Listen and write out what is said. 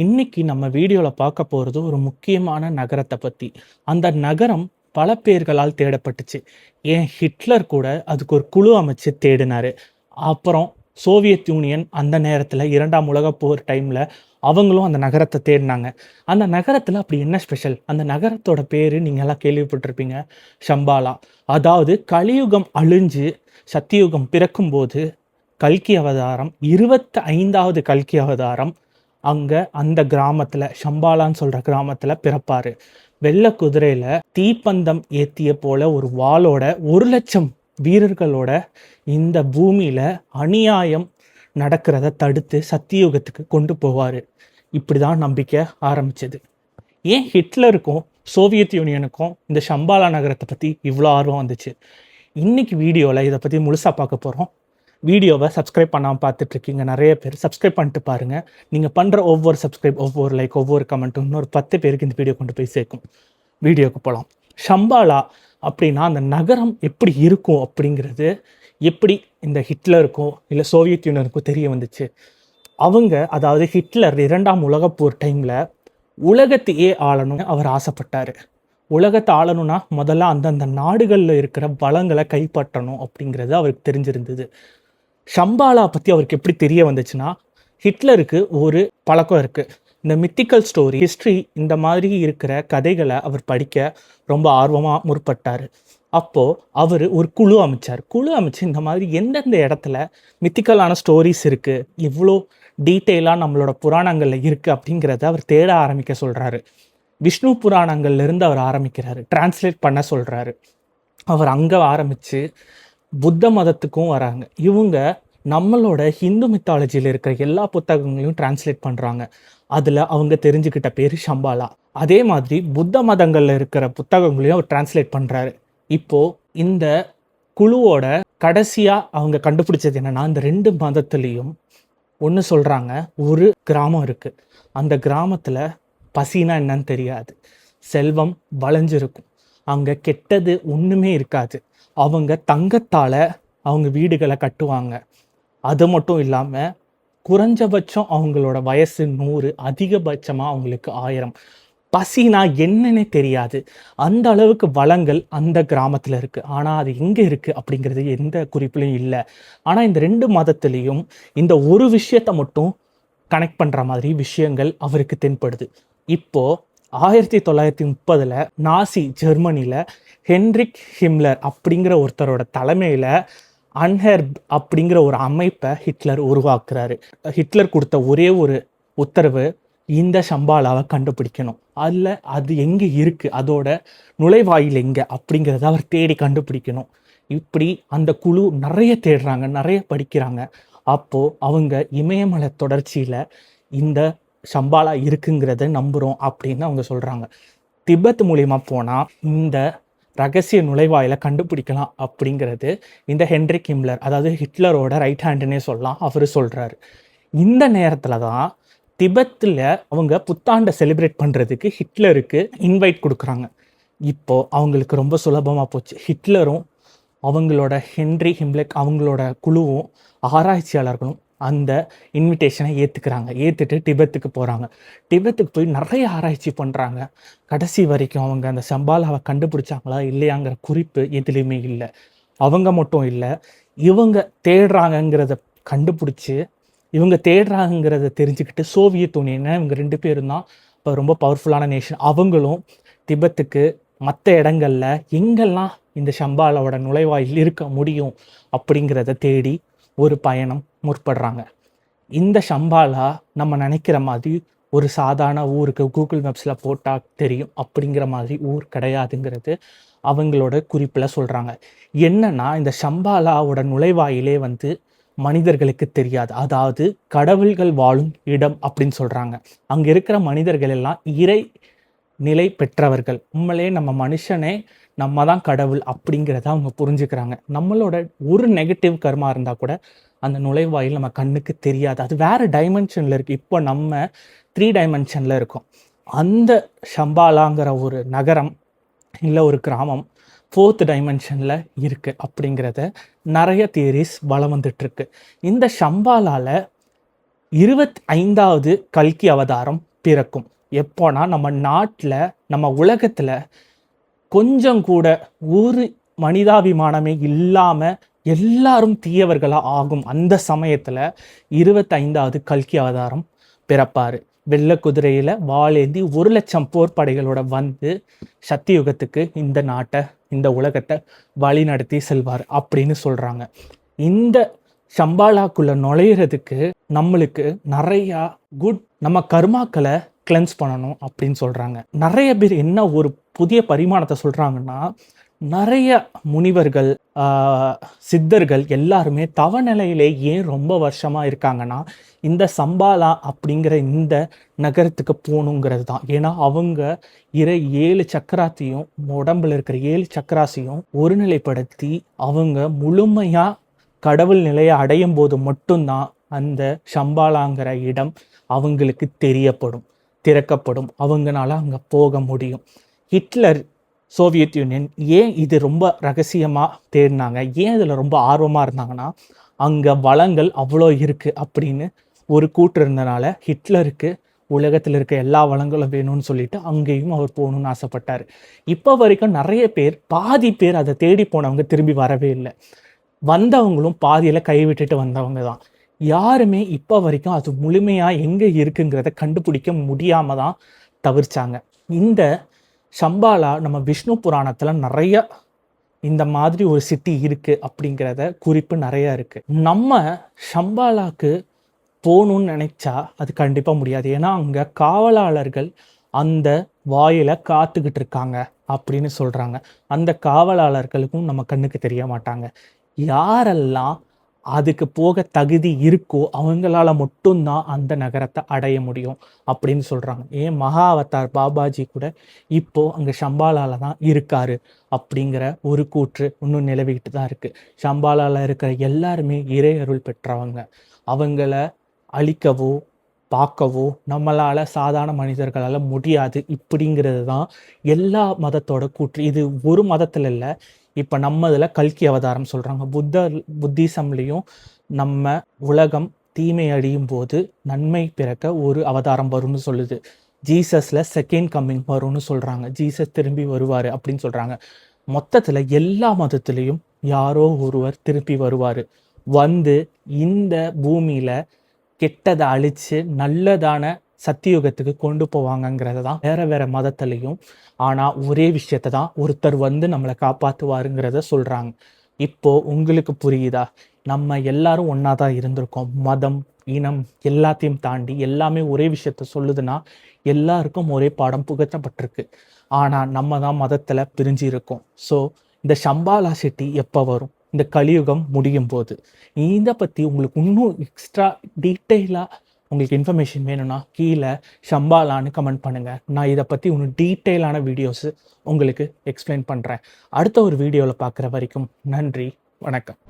இன்னைக்கு நம்ம வீடியோல பார்க்க போறது ஒரு முக்கியமான நகரத்தை பத்தி. அந்த நகரம் பல பேர்களால் தேடப்பட்டுச்சு. ஏன் ஹிட்லர் கூட அதுக்கு ஒரு குழு அமைச்சு தேடினாரு. அப்புறம் சோவியத் யூனியன் அந்த நேரத்துல 2ஆம் உலகப் போர் டைம்ல அவங்களும் அந்த நகரத்தை தேடினாங்க. அந்த நகரத்துல அப்படி என்ன ஸ்பெஷல்? அந்த நகரத்தோட பேரு நீங்க எல்லாம் கேள்விப்பட்டிருப்பீங்க. ஷம்பாலா. அதாவது கலியுகம் அழிஞ்சு சத்தியுகம் பிறக்கும்போது கல்கி அவதாரம் 25வது கல்கி அவதாரம் அங்க அந்த கிராமத்துல ஷம்பாலான்னு சொல்ற கிராமத்துல பிறப்பாரு. வெள்ளை குதிரையில தீப்பந்தம் ஏத்திய போல ஒரு வாளோட 1,00,000 வீரர்களோட இந்த பூமியில அநியாயம் நடக்கிறத தடுத்து சத்தியுகத்துக்கு கொண்டு போவாரு. இப்படிதான் நம்பிக்கை ஆரம்பிச்சது. ஏன் ஹிட்லருக்கும் சோவியத் யூனியனுக்கும் இந்த ஷம்பாலா நகரத்தை பத்தி இவ்வளோ ஆர்வம் வந்துச்சு? இன்னைக்கு வீடியோல இதை பத்தி முழுசா பார்க்க போறோம். வீடியோவை சப்ஸ்கிரைப் பண்ணாமல் பார்த்துட்ருக்கீங்க நிறைய பேர். சப்ஸ்கிரைப் பண்ணிட்டு பாருங்கள். நீங்கள் பண்ணுற ஒவ்வொரு சப்ஸ்கிரைப், ஒவ்வொரு லைக், ஒவ்வொரு கமெண்ட்டும் இன்னொரு 10 பேருக்கு இந்த வீடியோ கொண்டு போய் சேர்க்கும். வீடியோக்கு போகலாம். ஷம்பாலா அப்படின்னா அந்த நகரம் எப்படி இருக்கும் அப்படிங்கிறது எப்படி இந்த ஹிட்லருக்கும் இல்லை சோவியத் யூனியனுக்கும் தெரிய வந்துச்சு. அவங்க, அதாவது ஹிட்லர் 2ஆம் உலகப்போர் டைமில் உலகத்தையே ஆளணும்னு அவர் ஆசைப்பட்டார். உலகத்தை ஆளணும்னா முதல்ல அந்தந்த நாடுகளில் இருக்கிற பலங்களை கைப்பற்றணும் அப்படிங்கிறது அவருக்கு தெரிஞ்சிருந்தது. ஷம்பாலா பற்றி அவருக்கு எப்படி தெரிய வந்துச்சுன்னா, ஹிட்லருக்கு ஒரு பழக்கம் இருக்குது. இந்த மித்திக்கல் ஸ்டோரி, ஹிஸ்ட்ரி, இந்த மாதிரி இருக்கிற கதைகளை அவர் படிக்க ரொம்ப ஆர்வமாக முற்பட்டார். அப்போது அவர் ஒரு குழு அமைச்சு இந்த மாதிரி எந்தெந்த இடத்துல மித்திக்கலான ஸ்டோரிஸ் இருக்குது, இவ்வளோ டீட்டெயிலாக நம்மளோட புராணங்களில் இருக்குது அப்படிங்கிறத அவர் தேட ஆரம்பிக்க சொல்கிறாரு. விஷ்ணு புராணங்கள்லேருந்து அவர் ஆரம்பிக்கிறாரு, டிரான்ஸ்லேட் பண்ண சொல்கிறாரு. அவர் அங்கே ஆரம்பித்து புத்த மதத்துக்கும் வராங்க. இவங்க நம்மளோட ஹிந்து மித்தாலஜியில் இருக்கிற எல்லா புத்தகங்களையும் டிரான்ஸ்லேட் பண்ணுறாங்க. அதில் அவங்க தெரிஞ்சுக்கிட்ட பேர் ஷம்பாலா. அதே மாதிரி புத்த மதங்களில் இருக்கிற புத்தகங்களையும் அவர் டிரான்ஸ்லேட் பண்ணுறாரு. இப்போது இந்த குழுவோட கடைசியாக அவங்க கண்டுபிடிச்சது என்னென்னா, இந்த 2 மதத்துலேயும் ஒன்று சொல்கிறாங்க, ஒரு கிராமம் இருக்குது. அந்த கிராமத்தில் பசினா என்னன்னு தெரியாது, செல்வம் வளைஞ்சிருக்கும், அங்கே கெட்டது ஒன்றுமே இருக்காது. அவங்க தங்கத்தால் அவங்க வீடுகளை கட்டுவாங்க. அது மட்டும் இல்லாமல் குறைஞ்சபட்சம் அவங்களோட வயசு 100, அதிகபட்சமாக அவங்களுக்கு 1000. பசினா என்னன்னே தெரியாது. அந்த அளவுக்கு வளங்கள் அந்த கிராமத்தில் இருக்குது. ஆனால் அது எங்கே இருக்குது அப்படிங்கிறது எந்த குறிப்பிலையும் இல்லை. ஆனால் இந்த 2 மதத்துலேயும் இந்த ஒரு விஷயத்தை மட்டும் கனெக்ட் பண்ணுற மாதிரி விஷயங்கள் அவருக்கு தென்படுது. இப்போது 1930 நாசி ஜெர்மனியில் ஹென்ரிக் ஹிம்லர் அப்படிங்கிற ஒருத்தரோட தலைமையில் அன்ஹெர்ப் அப்படிங்கிற ஒரு அமைப்பை ஹிட்லர் உருவாக்குறாரு. ஹிட்லர் கொடுத்த ஒரே ஒரு உத்தரவு, இந்த ஷம்பாலாவை கண்டுபிடிக்கணும். அதில் அது எங்கே இருக்குது, அதோட நுழைவாயில் எங்கே அப்படிங்கிறத அவர் தேடி கண்டுபிடிக்கணும். இப்படி அந்த குழு நிறைய தேடுறாங்க, நிறைய படிக்கிறாங்க. அப்போது அவங்க இமயமலை தொடர்ச்சியில் இந்த ஷம்பாலா இருக்குங்கிறத நம்புகிறோம் அப்படின்னு அவங்க சொல்கிறாங்க. திபெத் மூலிமா போனால் இந்த ரகசிய நுழைவாயில கண்டுபிடிக்கலாம் அப்படிங்கிறது இந்த ஹென்ரிக் ஹிம்லர், அதாவது ஹிட்லரோட ரைட் ஹேண்டுன்னே சொல்லலாம், அவர் சொல்கிறாரு. இந்த நேரத்தில் தான் திபெத்தில் அவங்க புத்தாண்டை செலிப்ரேட் பண்ணுறதுக்கு ஹிட்லருக்கு இன்வைட் கொடுக்குறாங்க. இப்போது அவங்களுக்கு ரொம்ப சுலபமாக போச்சு. ஹிட்லரும் அவங்களோட ஹென்ரி ஹிம்லெக் அவங்களோட குழுவும் ஆராய்ச்சியாளர்களும் அந்த இன்விடேஷனை ஏற்றுட்டு டிபெத்துக்கு போகிறாங்க. டிபெத்துக்கு போய் நிறைய ஆராய்ச்சி பண்ணுறாங்க. கடைசி வரைக்கும் அவங்க அந்த ஷம்பாலாவை கண்டுபிடிச்சாங்களா இல்லையாங்கிற குறிப்பு எதுலேயுமே இல்லை. அவங்க மட்டும் இல்லை, இவங்க தேடுறாங்கங்கிறத கண்டுபிடிச்சி, இவங்க தேடுறாங்கிறத தெரிஞ்சுக்கிட்டு சோவியத் யூனியன், இவங்க 2 பேரும் தான் இப்போ ரொம்ப பவர்ஃபுல்லான நேஷன். அவங்களும் திபெத்துக்கு மற்ற இடங்களில் எங்கெல்லாம் இந்த ஷம்பாலாவோட நுழைவாயில் இருக்க முடியும் அப்படிங்கிறத தேடி ஒரு பயணம் முற்படுறாங்க. இந்த ஷம்பாலா நம்ம நினைக்கிற மாதிரி ஒரு சாதாரண ஊருக்கு கூகுள் மேப்ஸில் போட்டால் தெரியும் அப்படிங்கிற மாதிரி ஊர் கிடையாதுங்கிறது அவங்களோட குறிப்பில் சொல்கிறாங்க. என்னன்னா, இந்த ஷம்பாலாவோட நுழைவாயிலே மனிதர்களுக்கு தெரியாது, அதாவது கடவுள்கள் வாழும் இடம் அப்படின்னு சொல்கிறாங்க. அங்கே இருக்கிற மனிதர்கள் எல்லாம் இறை நிலை பெற்றவர்கள். உண்மையிலே நம்ம மனுஷனே நம்ம தான் கடவுள் அப்படிங்கிறத அவங்க புரிஞ்சுக்கிறாங்க. நம்மளோட ஒரு நெகட்டிவ் கர்மா இருந்தால் கூட அந்த நுழைவாயில் நம்ம கண்ணுக்கு தெரியாது, அது வேறு டைமென்ஷனில் இருக்குது. இப்போ நம்ம 3 டைமென்ஷனில் இருக்கோம். அந்த ஷம்பாலாங்கிற ஒரு நகரம் இல்லை ஒரு கிராமம் 4th டைமென்ஷனில் இருக்குது அப்படிங்கிறத நிறைய தியரிஸ் வளம் வந்துட்டுருக்கு. இந்த ஷம்பாலாவில் 25வது கல்கி அவதாரம் பிறக்கும். எப்போனா நம்ம நாட்டில், நம்ம உலகத்தில் கொஞ்சம் கூட ஒரு மனிதாபிமானமே இல்லாமல் எல்லாரும் தீயவர்களாக ஆகும் அந்த சமயத்தில் 25வது கல்கி அவதாரம் பிறப்பார். வெள்ளை குதிரையில் வாளேந்தி 1,00,000 போர்ப்படைகளோட வந்து சத்தியுகத்துக்கு இந்த நாட்டை, இந்த உலகத்தை வழி நடத்தி செல்வார் அப்படின்னு சொல்கிறாங்க. இந்த சம்பாலாக்குள்ளே நுழையிறதுக்கு நம்மளுக்கு நிறையா நம்ம கர்மாக்களை கிளென்ஸ் பண்ணணும் அப்படின்னு சொல்கிறாங்க. நிறைய பேர் என்ன ஒரு புதிய பரிமாணத்தை சொல்கிறாங்கன்னா, நிறைய முனிவர்கள், சித்தர்கள் எல்லாருமே தவநிலையிலே ஏன் ரொம்ப வருஷமாக இருக்காங்கன்னா, இந்த சம்பாலா அப்படிங்கிற இந்த நகரத்துக்கு போகணுங்கிறது தான். ஏன்னா அவங்க 7 சக்கராத்தையும், உடம்புல இருக்கிற 7 சக்கராசையும் ஒருநிலைப்படுத்தி அவங்க முழுமையாக கடவுள் நிலையை அடையும் போது மட்டும்தான் அந்த சம்பாலாங்கிற இடம் அவங்களுக்கு திறக்கப்படும். அவங்களால அங்கே போக முடியும். ஹிட்லர், சோவியத் யூனியன் ஏன் இது ரொம்ப ரகசியமாக தேடினாங்க, ஏன் இதில் ரொம்ப ஆர்வமாக இருந்தாங்கன்னா, அங்கே வளங்கள் அவ்வளோ இருக்குது அப்படின்னு ஒரு கூற்று இருந்தனால ஹிட்லருக்கு உலகத்தில் இருக்க எல்லா வளங்களும் வேணும்னு சொல்லிட்டு அங்கேயும் அவர் போகணுன்னு ஆசைப்பட்டார். இப்போ வரைக்கும் நிறைய பேர், பாதி பேர் அதை தேடி போனவங்க திரும்பி வரவே இல்லை. வந்தவங்களும் பாதியில் கைவிட்டுட்டு வந்தவங்க தான். யாருமே இப்போ வரைக்கும் அது முழுமையாக எங்கே இருக்குங்கிறத கண்டுபிடிக்க முடியாமல் தான் தவிர்த்தாங்க. இந்த சம்பாலா நம்ம விஷ்ணு புராணத்தில் நிறைய இந்த மாதிரி ஒரு சிட்டி இருக்குது அப்படிங்கிறத குறிப்பு நிறையா இருக்குது. நம்ம சம்பாலாக்கு போகணுன்னு நினச்சா அது கண்டிப்பாக முடியாது. ஏன்னா அங்கே காவலாளர்கள் அந்த வாயில காத்துக்கிட்டு இருக்காங்க அப்படின்னு சொல்கிறாங்க. அந்த காவலாளர்களுக்கும் நம்ம கண்ணுக்கு தெரிய மாட்டாங்க. யாரெல்லாம் அதுக்கு போக தகுதி இருக்கோ அவங்களால மட்டும்தான் அந்த நகரத்தை அடைய முடியும் அப்படின்னு சொல்கிறாங்க. ஏன் மகா அவதார் பாபாஜி கூட இப்போது அங்கே சம்பாலாவில் தான் இருக்காரு அப்படிங்கிற ஒரு கூற்று இன்னும் நிலவிக்கிட்டு தான் இருக்குது. சம்பாலாவில் இருக்கிற எல்லாருமே இறை அருள் பெற்றவங்க. அவங்கள அழிக்கவோ பார்க்கவோ நம்மளால் சாதாரண மனிதர்களால் முடியாது இப்படிங்கிறது தான் எல்லா மதத்தோட கூற்று. இது ஒரு மதத்தில் இல்லை. இப்போ நம்ம இதில் கல்கி அவதாரம் சொல்கிறாங்க. புத்திசம்லேயும் நம்ம உலகம் தீமை அடியும் போது நன்மை பிறக்க ஒரு அவதாரம் வரும்னு சொல்லுது. ஜீசஸில் செகண்ட் கம்மிங் வரும்னு சொல்கிறாங்க. ஜீசஸ் திரும்பி வருவார் அப்படின்னு சொல்கிறாங்க. மொத்தத்தில் எல்லா மதத்துலேயும் யாரோ ஒருவர் திருப்பி வருவார். வந்து இந்த பூமியில் கெட்டதை அழித்து நல்லதான சத்தியுகத்துக்கு கொண்டு போவாங்கங்கிறது தான் வேறு மதத்துலேயும். ஆனால் ஒரே விஷயத்தை தான் ஒருத்தர் வந்து நம்மளை காப்பாற்றுவாருங்கிறத சொல்கிறாங்க. இப்போது உங்களுக்கு புரியுதா? நம்ம எல்லாரும் ஒன்றா தான் இருந்திருக்கோம். மதம், இனம் எல்லாத்தையும் தாண்டி எல்லாமே ஒரே விஷயத்த சொல்லுதுன்னா எல்லாருக்கும் ஒரே பாடம் புகட்டப்பட்டிருக்கு. ஆனால் நம்ம தான் மதத்தில் பிரிஞ்சு இருக்கோம். ஸோ இந்த சம்பாலா சிட்டி எப்போ வரும்? இந்த கலியுகம் முடியும் போது. இதை பற்றி உங்களுக்கு இன்னும் எக்ஸ்ட்ரா டீட்டெயிலாக உங்களுக்கு இன்ஃபர்மேஷன் வேணும்னா கீழே சம்பாலான்னு கமெண்ட் பண்ணுங்கள். நான் இதை பற்றி இன்னும் டீட்டெயிலான வீடியோஸு உங்களுக்கு எக்ஸ்பிளைன் பண்ணுறேன். அடுத்த ஒரு வீடியோவில் பார்க்குற வரைக்கும் நன்றி, வணக்கம்.